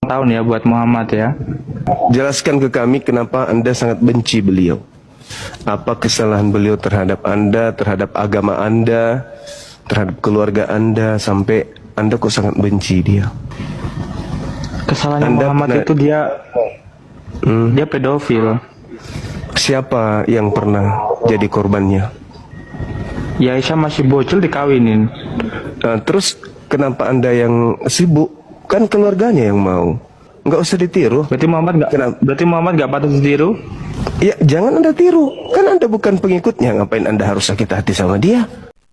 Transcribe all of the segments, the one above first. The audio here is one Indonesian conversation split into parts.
Tahun ya buat Muhammad ya. Jelaskan ke kami kenapa Anda sangat benci beliau. Apa kesalahan beliau terhadap Anda, terhadap agama Anda, terhadap keluarga Anda, sampai Anda kok sangat benci dia? Kesalahan Anda Muhammad pernah- itu dia pedofil. Siapa yang pernah jadi korbannya? Ya Aisyah masih bocil dikawinin. Nah, terus kenapa Anda yang sibuk? Kan keluarganya yang mau. Nggak usah ditiru. Berarti Muhammad nggak patut ditiru. Ya, jangan Anda tiru. Kan Anda bukan pengikutnya. Ngapain Anda harus sakit hati sama dia?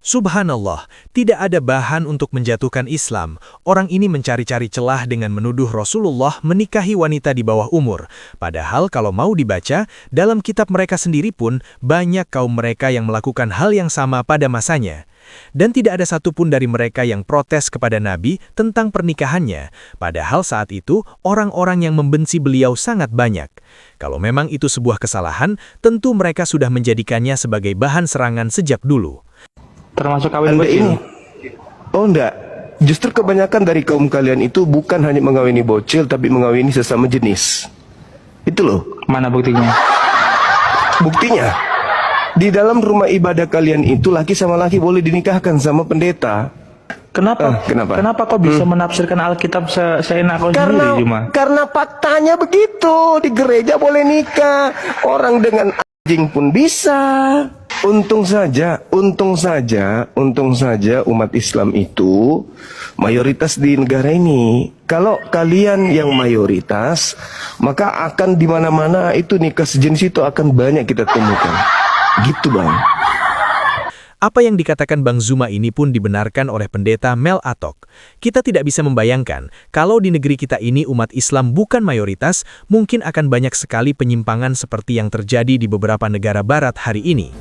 Subhanallah, tidak ada bahan untuk menjatuhkan Islam. Orang ini mencari-cari celah dengan menuduh Rasulullah menikahi wanita di bawah umur. Padahal kalau mau dibaca, dalam kitab mereka sendiri pun banyak kaum mereka yang melakukan hal yang sama pada masanya. Dan tidak ada satupun dari mereka yang protes kepada Nabi tentang pernikahannya. Padahal saat itu, orang-orang yang membenci beliau sangat banyak. Kalau memang itu sebuah kesalahan, tentu mereka sudah menjadikannya sebagai bahan serangan sejak dulu. Termasuk kawin Anda bocil. ini? Oh enggak. Justru kebanyakan dari kaum kalian itu bukan hanya mengawini bocil, tapi mengawini sesama jenis. Itu loh. Mana buktinya? Buktinya, di dalam rumah ibadah kalian itu laki sama laki boleh dinikahkan sama pendeta. Kenapa? Kenapa? Kenapa kok bisa menafsirkan Alkitab seenak kau sendiri, Juma? Karena faktanya begitu. Di gereja boleh nikah. Orang dengan anjing pun bisa. Untung saja umat Islam itu mayoritas di negara ini. Kalau kalian yang mayoritas, maka akan di mana-mana itu nikah sejenis itu akan banyak kita temukan. Gitu, Bang. Apa yang dikatakan Bang Zuma ini pun dibenarkan oleh pendeta Mel Atok. Kita tidak bisa membayangkan, kalau di negeri kita ini umat Islam bukan mayoritas, mungkin akan banyak sekali penyimpangan seperti yang terjadi di beberapa negara barat hari ini.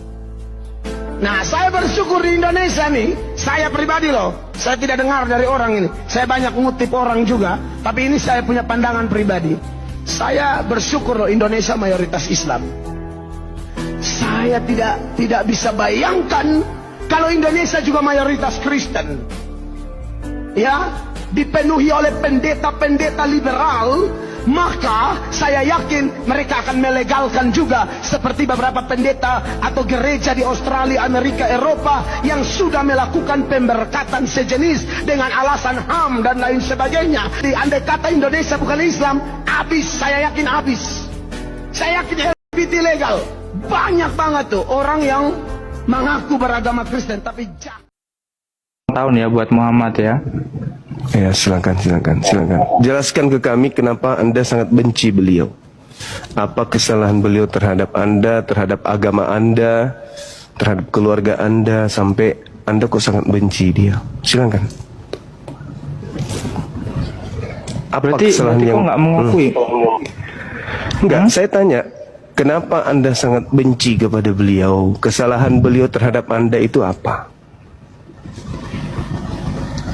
Nah, saya bersyukur di Indonesia nih, saya pribadi loh, saya tidak dengar dari orang ini. Saya banyak ngutip orang juga, tapi ini saya punya pandangan pribadi. Saya bersyukur loh Indonesia mayoritas Islam. Saya tidak bisa bayangkan kalau Indonesia juga mayoritas Kristen. Ya, dipenuhi oleh pendeta-pendeta liberal, maka saya yakin mereka akan melegalkan juga seperti beberapa pendeta atau gereja di Australia, Amerika, Eropa yang sudah melakukan pemberkatan sejenis dengan alasan HAM dan lain sebagainya. Andai kata Indonesia bukan Islam, habis, saya yakin habis. Saya yakin LGBT legal. Banyak banget tuh orang yang mengaku beragama Kristen tapi Tahun ya buat Muhammad ya. Ya, silakan. Jelaskan ke kami kenapa Anda sangat benci beliau. Apa kesalahan beliau terhadap Anda, terhadap agama Anda, terhadap keluarga Anda, sampai Anda kok sangat benci dia? Silakan. Apa kesalahan berarti yang kok nggak mengakui? Enggak, saya tanya, kenapa Anda sangat benci kepada beliau? Kesalahan beliau terhadap Anda itu apa?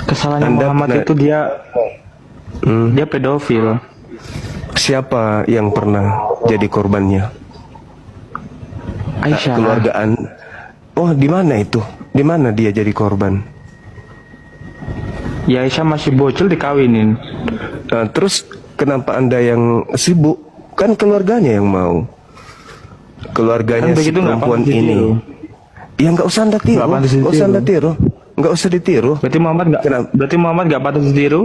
Kesalahan Anda Muhammad pernah- itu dia pedofil. Siapa yang pernah jadi korbannya? Aisyah. Keluargaan. Oh, di mana itu? Di mana dia jadi korban? Ya Aisyah masih bocil dikawinin. Nah, terus kenapa Anda yang sibuk? Kan keluarganya yang mau. Keluarganya Kan si begitu nggak perempuan pantas ini. ditiru. Ya nggak usah Anda tiru. Nggak pantas Nggak usah Anda ditiru. tiru. Nggak usah ditiru. Berarti Muhammad nggak patut ditiru.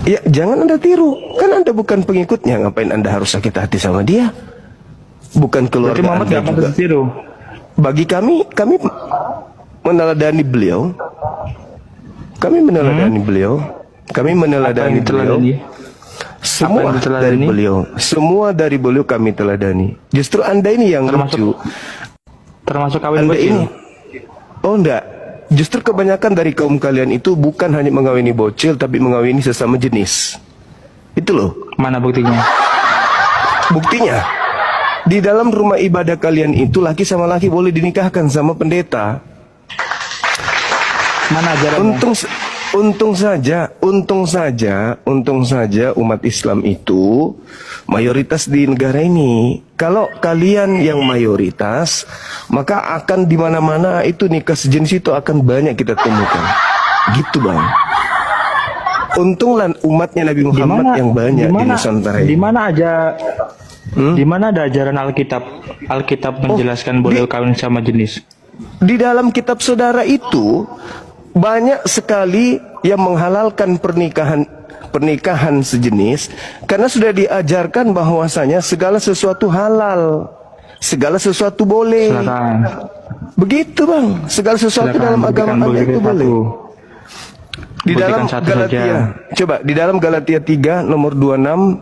Ya, jangan Anda tiru. Kan Anda bukan pengikutnya. Ngapain Anda harus sakit hati sama dia? Bukan keluarga Berarti Muhammad Anda nggak patut juga. ditiru. Bagi kami meneladani beliau. Kami meneladani beliau. Kami meneladani Apa yang beliau. diteladani? Semua Apa yang diteladani? dari beliau. Semua dari beliau kami teladani. Justru Anda ini yang lucu. Termasuk kawin Anda bocil. ini. Oh enggak. Justru kebanyakan dari kaum kalian itu bukan hanya mengawini bocil, tapi mengawini sesama jenis. Itu loh. Mana buktinya? Buktinya, di dalam rumah ibadah kalian itu laki sama laki boleh dinikahkan sama pendeta. Mana ajarannya? Untung saja umat Islam itu mayoritas di negara ini. Kalau kalian yang mayoritas, maka akan di mana-mana itu nikah sejenis itu akan banyak kita temukan. Gitu, Bang. Untunglah umatnya Nabi Muhammad yang banyak di Nusantara Di ini. mana aja di mana ada ajaran Alkitab? Alkitab menjelaskan boleh kawin sama jenis. Di dalam kitab saudara itu banyak sekali yang menghalalkan pernikahan sejenis karena sudah diajarkan bahwasanya segala sesuatu halal, segala sesuatu boleh. Silakan. Begitu bang, segala sesuatu Silakan, dalam agama berikan Anda itu boleh boleh. satu. Di Berikan dalam satu Galatia, saja. coba di dalam Galatia 3 nomor 26,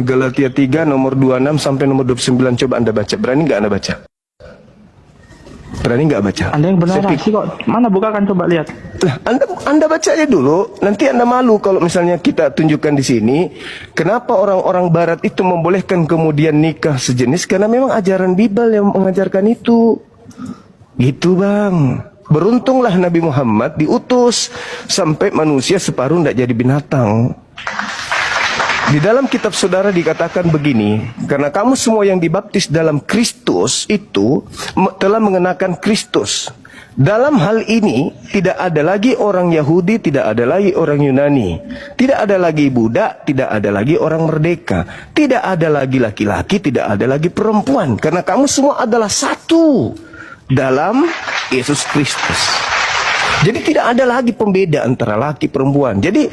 Galatia 3 nomor 26 sampai nomor 29, coba Anda baca. Berani nggak Anda baca? Berani nggak baca? Anda yang benar sih kok. Mana bukakan coba lihat. Lah, anda baca aja dulu. Nanti Anda malu kalau misalnya kita tunjukkan di sini. Kenapa orang-orang Barat itu membolehkan kemudian nikah sejenis? Karena memang ajaran Bible yang mengajarkan itu. Gitu bang. Beruntunglah Nabi Muhammad diutus sampai manusia separuh tidak jadi binatang. Di dalam kitab saudara dikatakan begini, karena kamu semua yang dibaptis dalam Kristus itu telah mengenakan Kristus. Dalam hal ini tidak ada lagi orang Yahudi, tidak ada lagi orang Yunani, tidak ada lagi budak, tidak ada lagi orang merdeka, tidak ada lagi laki-laki, tidak ada lagi perempuan, karena kamu semua adalah satu dalam Yesus Kristus. Jadi tidak ada lagi pembeda antara laki perempuan. Jadi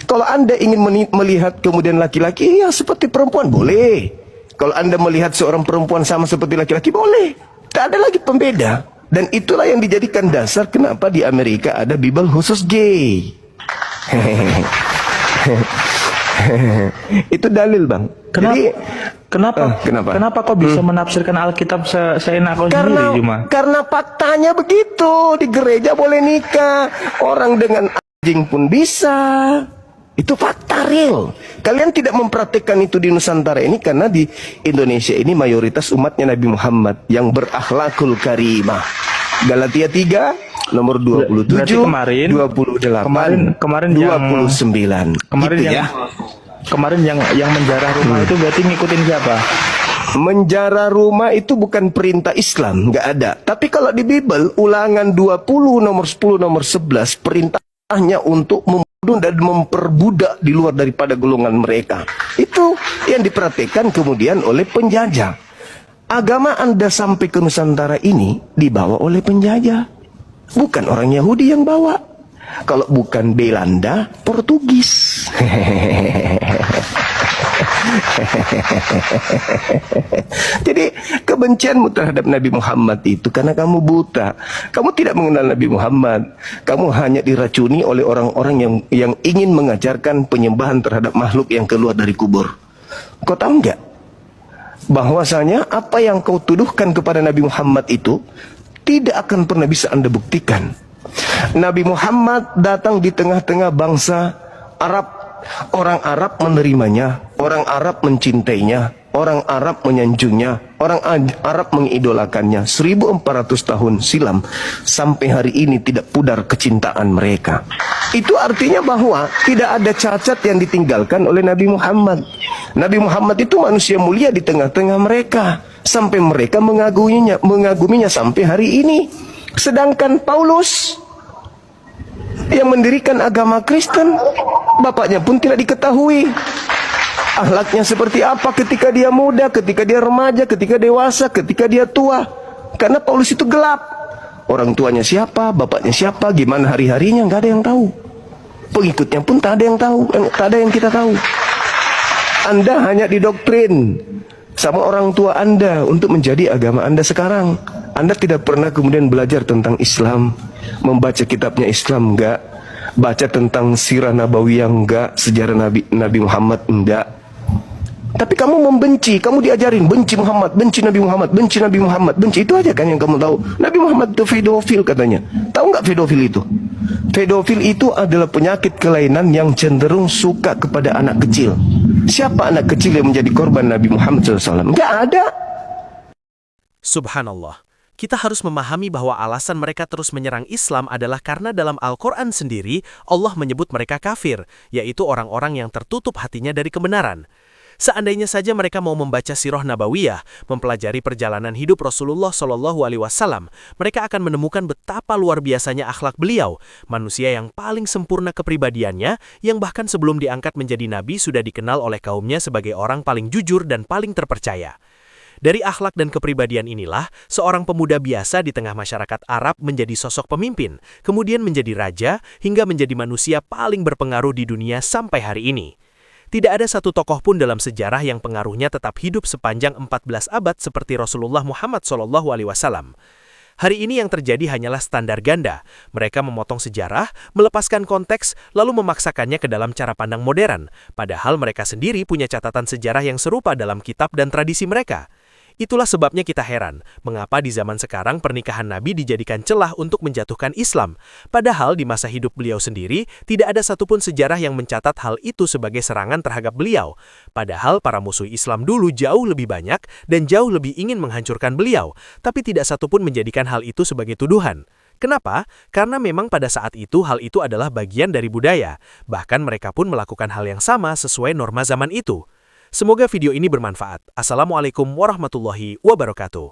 kalau Anda ingin melihat kemudian laki-laki, ya seperti perempuan, boleh. Kalau Anda melihat seorang perempuan sama seperti laki-laki, boleh. Tak ada lagi pembeda. Dan itulah yang dijadikan dasar kenapa di Amerika ada Bible khusus gay. Itu dalil bang. Kenapa kok bisa menafsirkan Alkitab seenak kau sendiri cuma? Karena faktanya begitu. Di gereja boleh nikah, orang dengan anjing pun bisa. Itu fakta real. Kalian tidak mempraktikkan itu di Nusantara ini karena di Indonesia ini mayoritas umatnya Nabi Muhammad yang berakhlakul karimah. Galatia 3 nomor 27, kemarin, 28, kemarin 29. Kemarin gitu yang ya. Kemarin yang menjarah rumah itu berarti ngikutin siapa? Menjarah rumah itu bukan perintah Islam, nggak ada. Tapi kalau di Bible Ulangan 20 nomor 10 nomor 11 perintahnya untuk membunuh dan memperbudak di luar daripada golongan mereka. Itu yang diperhatikan kemudian oleh penjajah. Agama Anda sampai ke Nusantara ini dibawa oleh penjajah, bukan orang Yahudi yang bawa. Kalau bukan Belanda, Portugis. Jadi kebencianmu terhadap Nabi Muhammad itu karena kamu buta. Kamu tidak mengenal Nabi Muhammad. Kamu hanya diracuni oleh orang-orang yang ingin mengajarkan penyembahan terhadap makhluk yang keluar dari kubur. Kau tahu enggak? Bahwasanya apa yang kau tuduhkan kepada Nabi Muhammad itu tidak akan pernah bisa Anda buktikan. Nabi Muhammad datang di tengah-tengah bangsa Arab. Orang Arab menerimanya, orang Arab mencintainya, orang Arab menyanjungnya, orang Arab mengidolakannya. 1400 tahun silam sampai hari ini tidak pudar kecintaan mereka. Itu artinya bahwa tidak ada cacat yang ditinggalkan oleh Nabi Muhammad. Nabi Muhammad itu manusia mulia di tengah-tengah mereka sampai mereka mengaguminya sampai hari ini. Sedangkan Paulus yang mendirikan agama Kristen, bapaknya pun tidak diketahui. Akhlaknya seperti apa ketika dia muda, ketika dia remaja, ketika dewasa, ketika dia tua. Karena Paulus itu gelap. Orang tuanya siapa, bapaknya siapa, gimana hari-harinya, nggak ada yang tahu. Pengikutnya pun tak ada yang tahu, tak ada yang kita tahu. Anda hanya didoktrin sama orang tua Anda untuk menjadi agama Anda sekarang. Anda tidak pernah kemudian belajar tentang Islam, membaca kitabnya Islam enggak, baca tentang sirah nabawiyah enggak, sejarah Nabi Muhammad enggak. Tapi kamu membenci, kamu diajarin benci Muhammad, benci Nabi Muhammad, benci Nabi Muhammad, benci. Itu aja kan yang kamu tahu. Nabi Muhammad itu pedofil katanya. Tahu nggak pedofil itu? Pedofil itu adalah penyakit kelainan yang cenderung suka kepada anak kecil. Siapa anak kecil yang menjadi korban Nabi Muhammad SAW? Nggak ada. Subhanallah. Kita harus memahami bahwa alasan mereka terus menyerang Islam adalah karena dalam Al-Quran sendiri Allah menyebut mereka kafir, yaitu orang-orang yang tertutup hatinya dari kebenaran. Seandainya saja mereka mau membaca Sirah Nabawiyah, mempelajari perjalanan hidup Rasulullah Shallallahu Alaihi Wasallam, mereka akan menemukan betapa luar biasanya akhlak beliau, manusia yang paling sempurna kepribadiannya, yang bahkan sebelum diangkat menjadi nabi sudah dikenal oleh kaumnya sebagai orang paling jujur dan paling terpercaya. Dari akhlak dan kepribadian inilah, seorang pemuda biasa di tengah masyarakat Arab menjadi sosok pemimpin, kemudian menjadi raja, hingga menjadi manusia paling berpengaruh di dunia sampai hari ini. Tidak ada satu tokoh pun dalam sejarah yang pengaruhnya tetap hidup sepanjang 14 abad seperti Rasulullah Muhammad SAW. Hari ini yang terjadi hanyalah standar ganda. Mereka memotong sejarah, melepaskan konteks, lalu memaksakannya ke dalam cara pandang modern, padahal mereka sendiri punya catatan sejarah yang serupa dalam kitab dan tradisi mereka. Itulah sebabnya kita heran, mengapa di zaman sekarang pernikahan Nabi dijadikan celah untuk menjatuhkan Islam. Padahal di masa hidup beliau sendiri, tidak ada satupun sejarah yang mencatat hal itu sebagai serangan terhadap beliau. Padahal para musuh Islam dulu jauh lebih banyak dan jauh lebih ingin menghancurkan beliau, tapi tidak satupun menjadikan hal itu sebagai tuduhan. Kenapa? Karena memang pada saat itu hal itu adalah bagian dari budaya. Bahkan mereka pun melakukan hal yang sama sesuai norma zaman itu. Semoga video ini bermanfaat. Assalamualaikum warahmatullahi wabarakatuh.